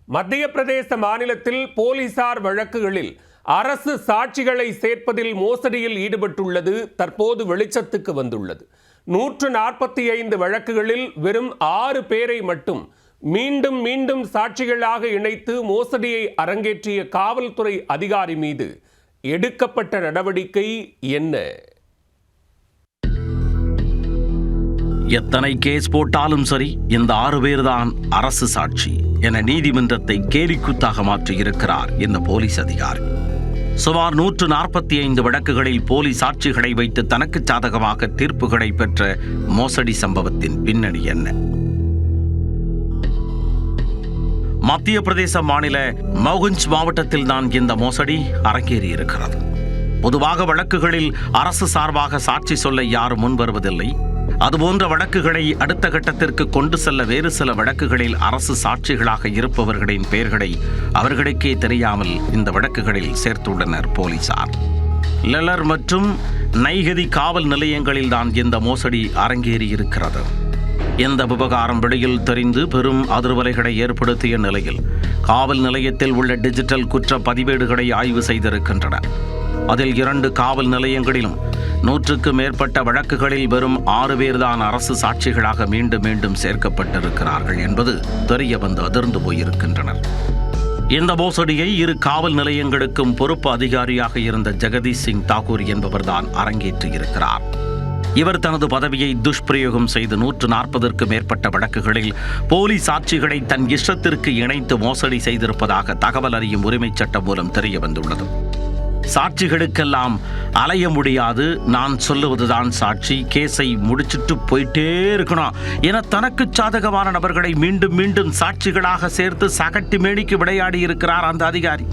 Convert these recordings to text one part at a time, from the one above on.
மத்திய பிரதேச மாநிலத்தில் போலீசார் வழக்குகளில் அரசு சாட்சிகளை சேர்ப்பதில் மோசடியில் ஈடுபட்டுள்ளது தற்போது வெளிச்சத்துக்கு வந்துள்ளது. 145 வழக்குகளில் வெறும் 6 பேரை மட்டும் மீண்டும் மீண்டும் சாட்சிகளாக இணைத்து மோசடியை அரங்கேற்றிய காவல்துறை அதிகாரி மீது எடுக்கப்பட்ட நடவடிக்கை என்ன? எத்தனை கேஸ் போட்டாலும் சரி, இந்த 6 பேர்தான் அரசு சாட்சி என நீதிமன்றத்தை கேலிக்கூத்தாக மாற்றியிருக்கிறார் இந்த போலீஸ் அதிகாரி. சுமார் 145 வழக்குகளில் போலி சாட்சிகளை வைத்து தனக்கு சாதகமாக தீர்ப்புகளை பெற்ற மோசடி சம்பவத்தின் பின்னணி என்ன? மத்திய பிரதேச மாநில மௌகஞ்ச் மாவட்டத்தில் தான் இந்த மோசடி அரங்கேறியிருக்கிறது. பொதுவாக வழக்குகளில் அரசு சார்பாக சாட்சி சொல்ல யாரும் முன்வருவதில்லை. அதுபோன்ற வழக்குகளை அடுத்த கட்டத்திற்கு கொண்டு செல்ல வேறு சில வழக்குகளில் அரசு சாட்சிகளாக இருப்பவர்களின் பெயர்களை அவர்களுக்கே தெரியாமல் இந்த வழக்குகளில் சேர்த்துள்ளனர் போலீசார். லெலர் மற்றும் நைகதி காவல் நிலையங்களில் தான் இந்த மோசடி அரங்கேறியிருக்கிறது. இந்த விவகாரம் வெளியில் தெரிந்து பெரும் அதிர்வலைகளை ஏற்படுத்திய நிலையில் காவல் நிலையத்தில் உள்ள டிஜிட்டல் குற்ற பதிவேடுகளை ஆய்வு செய்திருக்கின்றனர். அதில் 2 காவல் நிலையங்களிலும் 100க்கு மேற்பட்ட வழக்குகளில் வெறும் 6 பேர்தான் அரசு சாட்சிகளாக மீண்டும் மீண்டும் சேர்க்கப்பட்டிருக்கிறார்கள் என்பது தெரிய வந்து அதிர்ந்து போயிருக்கின்றனர். இந்த மோசடியை 2 காவல் நிலையங்களுக்கும் பொறுப்பு அதிகாரியாக இருந்த ஜெகதீஷ் சிங் தாக்கூர் என்பவர்தான் அரங்கேற்றியிருக்கிறார். இவர் தனது பதவியை துஷ்பிரயோகம் செய்து 140ற்கு மேற்பட்ட வழக்குகளில் போலி சாட்சிகளை தன் இஷ்டத்திற்கு இணைத்து மோசடி செய்திருப்பதாக தகவல் அறியும் உரிமை சட்டம் மூலம் தெரிய வந்துள்ளது. சாட்சிகளுக்கெல்லாம் அலைய முடியாது, நான் சொல்லுவதுதான் சாட்சி, கேஸை முடிச்சுட்டு போயிட்டே இருக்கணும் என தனக்கு சாதகமான நபர்களை மீண்டும் மீண்டும் சாட்சிகளாக சேர்த்து சகட்டி மேனிக்கு விளையாடி இருக்கிறார் அந்த அதிகாரி.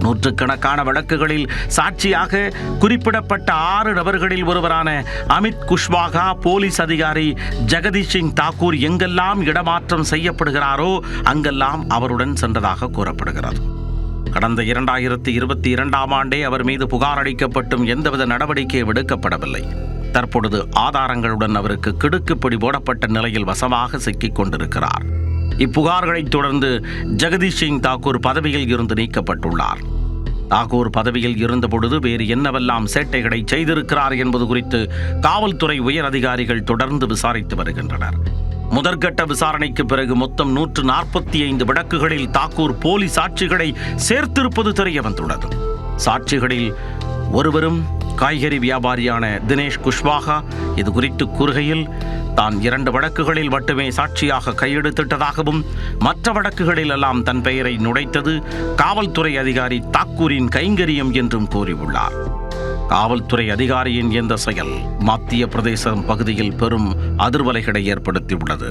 100கணக்கான வழக்குகளில் சாட்சியாக குறிப்பிடப்பட்ட 6 நபர்களில் ஒருவரான அமித் குஷ்வாகா போலீஸ் அதிகாரி ஜெகதீஷ் சிங் தாக்கூர் எங்கெல்லாம் இடமாற்றம் செய்யப்படுகிறாரோ அங்கெல்லாம் அவருடன் சென்றதாக கூறப்படுகிறது. கடந்த 2022ஆம் ஆண்டே அவர் மீது புகார் அளிக்கப்பட்டும் எந்தவித நடவடிக்கை எடுக்கப்படவில்லை. தற்பொழுது ஆதாரங்களுடன் அவருக்கு கிடுக்குப்பிடி போடப்பட்ட நிலையில் வசமாக சிக்கிக் கொண்டிருக்கிறார். இப்புகார்களைத் தொடர்ந்து ஜெகதீஷ் சிங் தாக்கூர் பதவியில் இருந்து நீக்கப்பட்டுள்ளார். தாக்கூர் பதவியில் இருந்தபொழுது வேறு என்னவெல்லாம் சேட்டைகளை செய்திருக்கிறார் என்பது குறித்து காவல்துறை உயர் அதிகாரிகள் தொடர்ந்து விசாரித்து வருகின்றனர். முதற்கட்ட விசாரணைக்கு பிறகு மொத்தம் 145 வழக்குகளில் தாக்கூர் போலி சாட்சிகளை சேர்த்திருப்பது தெரிய வந்துள்ளது. சாட்சிகளில் ஒருவரும் காய்கறி வியாபாரியான தினேஷ் குஷ்வாகா இது குறித்து கூறுகையில், தான் 2 வழக்குகளில் மட்டுமே சாட்சியாக கையெழுத்திட்டதாகவும் மற்ற வழக்குகளில் எல்லாம் தன் பெயரை நுழைத்தது காவல்துறை அதிகாரி தாக்கூரின் கைங்கரியம் என்றும் கூறியுள்ளார். காவல்துறை அதிகாரியின் இந்த செயல் மத்திய பிரதேசம் பகுதியில் பெரும் அதிர்வலைகளை ஏற்படுத்தியுள்ளது.